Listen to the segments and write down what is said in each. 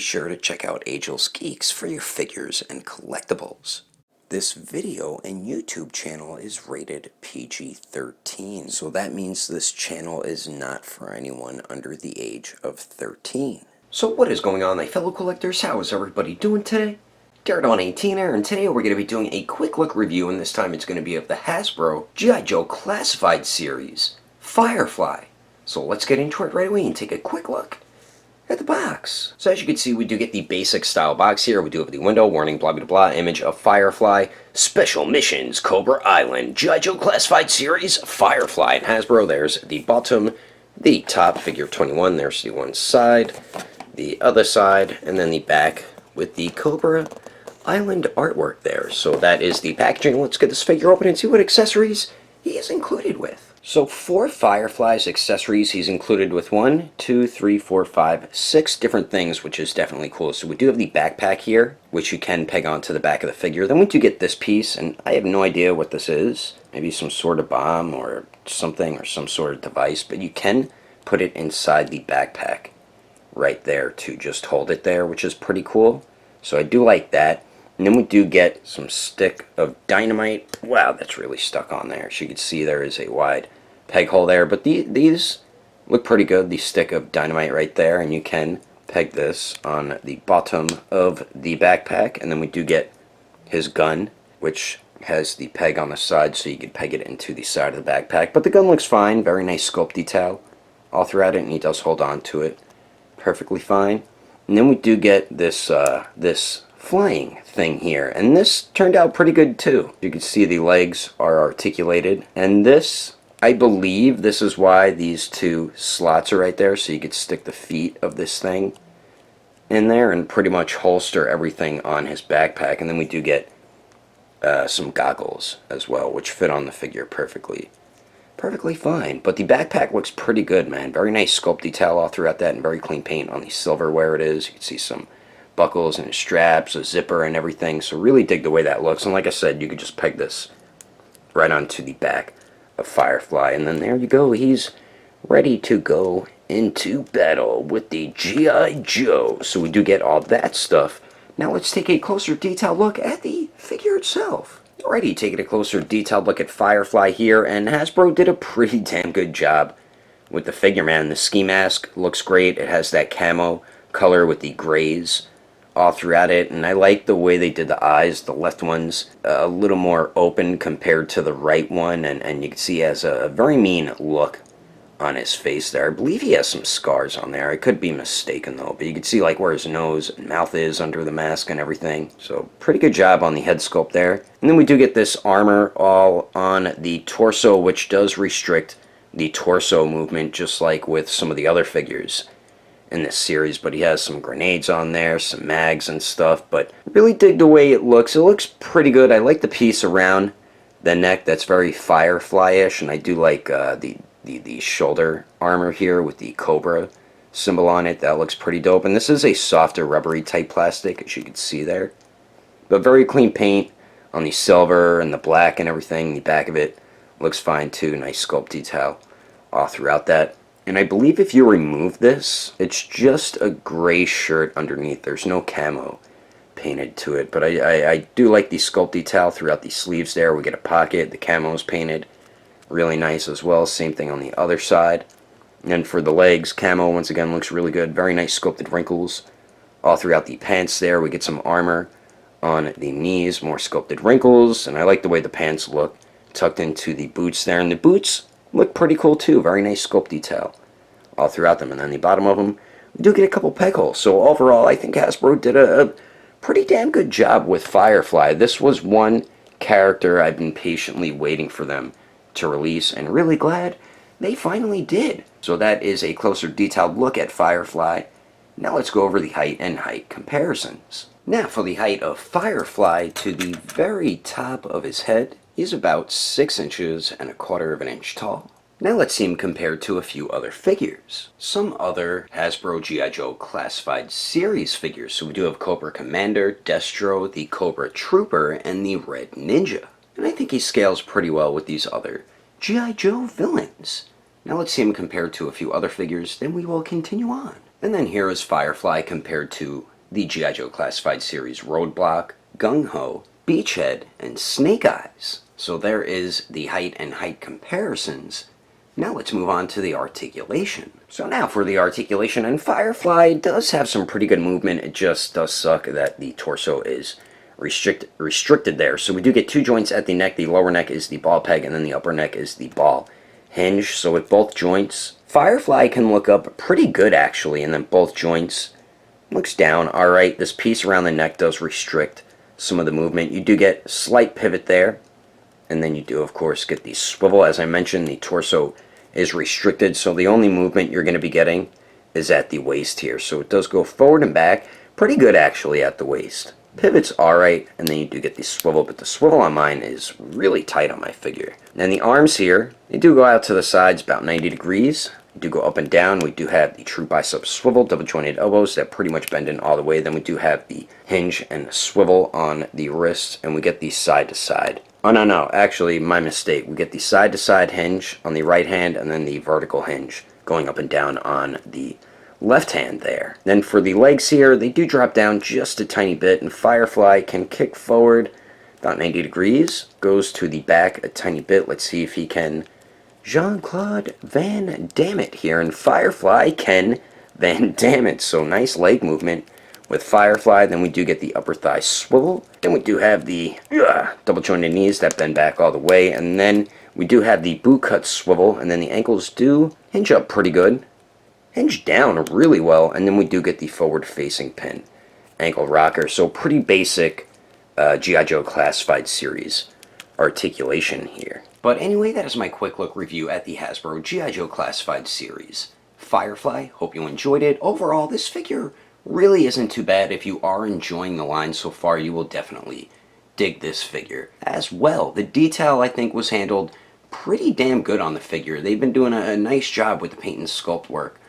sure to check out Agelessgeeks for your figures and collectibles. This video and YouTube channel is rated PG-13, so that means this channel is not for anyone under the age of 13. So what is going on, my fellow collectors? How is everybody doing today? Daredevil18 here, and today we're going to be doing a quick look review, and this time it's going to be of the Hasbro G.I. Joe Classified series, Firefly. So let's get into it right away and take a quick look at the box. So as you can see, we do get the basic style box here. We do have the window, warning, blah blah blah, image of Firefly, special missions, Cobra Island, G.I. Joe Classified series, Firefly, and Hasbro. There's the bottom, the top, figure of 21, there's the one side, the other side, and then the back with the Cobra Island artwork there. So that is the packaging. Let's get this figure open and see what accessories he is included with. So for Firefly's accessories, he's included with 1, 2, 3, 4, 5, 6 different things, which is definitely cool. So we do have the backpack here, which you can peg onto the back of the figure. Then we do get this piece, and I have no idea what this is. Maybe some sort of bomb or something, or some sort of device, but you can put it inside the backpack right there to just hold it there, which is pretty cool. So I do like that. And then we do get some stick of dynamite. Wow, that's really stuck on there. As you can see, there is a wide peg hole there, but these look pretty good. The stick of dynamite right there, and you can peg this on the bottom of the backpack. And then we do get his gun, which has the peg on the side, so you can peg it into the side of the backpack. But the gun looks fine. Very nice sculpt detail all throughout it, and he does hold on to it perfectly fine. And then we do get this this flying thing here, and this turned out pretty good too. You can see the legs are articulated, and this, I believe this is why these two slots are right there, so you could stick the feet of this thing in there and pretty much holster everything on his backpack. And then we do get some goggles as well, which fit on the figure perfectly fine. But the backpack looks pretty good, man. Very nice sculpt detail all throughout that, and very clean paint on the silver where it is. You can see some buckles and straps, a zipper and everything, so really dig the way that looks. And like I said, you could just peg this right onto the back of Firefly, and then there you go. He's ready to go into battle with the G.I. Joe. So we do get all that stuff. Now let's take a closer detailed look at the figure itself. Alrighty, taking a closer detailed look at Firefly here, and Hasbro did a pretty damn good job with the figure, man. The ski mask looks great. It has that camo color with the grays all throughout it, and I like the way they did the eyes. The left one's a little more open compared to the right one, and you can see he has a very mean look on his face there. I believe he has some scars on there. I could be mistaken though, but you can see like where his nose and mouth is under the mask and everything. So pretty good job on the head sculpt there. And then we do get this armor all on the torso, which does restrict the torso movement, just like with some of the other figures in this series. But he has some grenades on there, some mags and stuff, but really dig the way it looks. It looks pretty good. I like the piece around the neck. That's very Firefly-ish, and I do like the shoulder armor here with the Cobra symbol on it. That looks pretty dope. And this is a softer rubbery type plastic, as you can see there, but very clean paint on the silver and the black and everything. The back of it looks fine too. Nice sculpt detail all throughout that. And I believe if you remove this, it's just a gray shirt underneath. There's no camo painted to it. But I do like the sculpt detail throughout the sleeves there. We get a pocket. The camo is painted really nice as well. Same thing on the other side. And for the legs, camo once again looks really good. Very nice sculpted wrinkles all throughout the pants there. We get some armor on the knees. More sculpted wrinkles. And I like the way the pants look tucked into the boots there. And the boots look pretty cool too. Very nice sculpt detail all throughout them. And then the bottom of them, we do get a couple peg holes. So overall, I think Hasbro did a pretty damn good job with Firefly. This was one character I've been patiently waiting for them to release, and really glad they finally did. So that is a closer detailed look at Firefly. Now let's go over the height and height comparisons. Now for the height of Firefly, to the very top of his head, he's about 6 inches and 1/4 of an inch tall. Now let's see him compared to a few other figures. Some other Hasbro G.I. Joe Classified series figures. So we do have Cobra Commander, Destro, the Cobra Trooper, and the Red Ninja. And I think he scales pretty well with these other G.I. Joe villains. Now let's see him compared to a few other figures, then we will continue on. And then here is Firefly compared to the G.I. Joe Classified Series Roadblock, Gung Ho, Beachhead, and Snake Eyes. So there is the height and height comparisons. Now let's move on to the articulation. So now for the articulation, and Firefly does have some pretty good movement. It just does suck that the torso is restricted there. So we do get two joints at the neck. The lower neck is the ball peg, and then the upper neck is the ball hinge. So with both joints, Firefly can look up pretty good actually, and then both joints looks down. Alright, this piece around the neck does restrict some of the movement. You do get slight pivot there, and then you do of course get the swivel. As I mentioned, the torso is restricted, so the only movement you're going to be getting is at the waist here. So it does go forward and back, pretty good actually at the waist. Pivot's alright, and then you do get the swivel, but the swivel on mine is really tight on my figure. And the arms here, they do go out to the sides about 90 degrees. They do go up and down. We do have the true bicep swivel, double jointed elbows that pretty much bend in all the way. Then we do have the hinge and swivel on the wrists, and we get the side to side. Oh, no, actually, my mistake. We get the side-to-side hinge on the right hand, and then the vertical hinge going up and down on the left hand there. Then for the legs here, they do drop down just a tiny bit, and Firefly can kick forward about 90 degrees, goes to the back a tiny bit. Let's see if he can Jean-Claude Van Damme it here, and Firefly can Van Damme it. So nice leg movement with Firefly. Then we do get the upper thigh swivel. Then we do have the double jointed knees that bend back all the way. And then we do have the boot cut swivel. And then the ankles do hinge up pretty good. Hinge down really well. And then we do get the forward facing pin ankle rocker. So pretty basic G.I. Joe Classified Series articulation here. But anyway, that is my quick look review at the Hasbro G.I. Joe Classified Series Firefly. Hope you enjoyed it. Overall, this figure really isn't too bad. If you are enjoying the line so far, you will definitely dig this figure as well. The detail, I think, was handled pretty damn good on the figure. They've been doing a nice job with the paint and sculpt work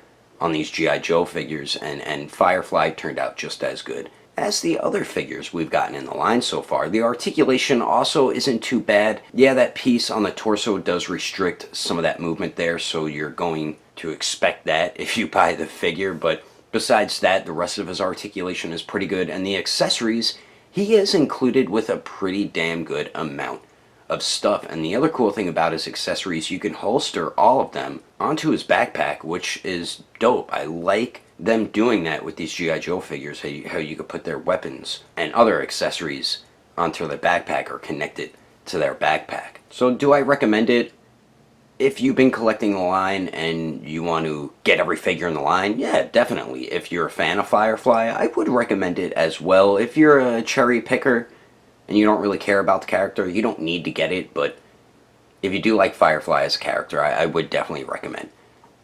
on these G.I. Joe figures, and Firefly turned out just as good as the other figures we've gotten in the line so far. The articulation also isn't too bad. Yeah, that piece on the torso does restrict some of that movement there, so you're going to expect that if you buy the figure, but besides that, the rest of his articulation is pretty good, and the accessories, he is included with a pretty damn good amount of stuff. And the other cool thing about his accessories, you can holster all of them onto his backpack, which is dope. I like them doing that with these G.I. Joe figures, how you could put their weapons and other accessories onto their backpack or connected to their backpack. So do I recommend it? If you've been collecting the line and you want to get every figure in the line, yeah, definitely. If you're a fan of Firefly, I would recommend it as well. If you're a cherry picker and you don't really care about the character, you don't need to get it, but if you do like Firefly as a character, I would definitely recommend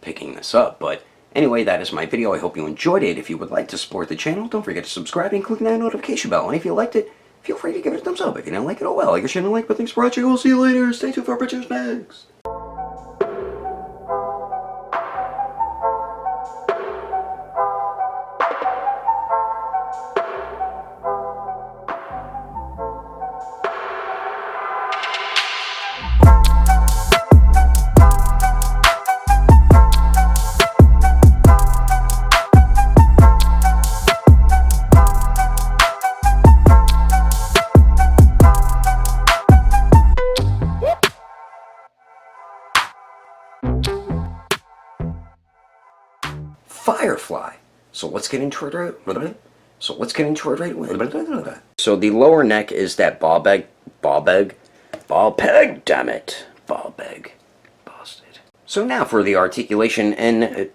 picking this up. But anyway, that is my video. I hope you enjoyed it. If you would like to support the channel, don't forget to subscribe and click that notification bell. And if you liked it, feel free to give it a thumbs up. If you didn't like it, oh well. Like, share, and like, but thanks for watching. We'll see you later. Stay tuned for pictures next. Firefly. So let's get into it right away. So the lower neck is that ball peg, damn it. Ball peg. Busted. So now for the articulation and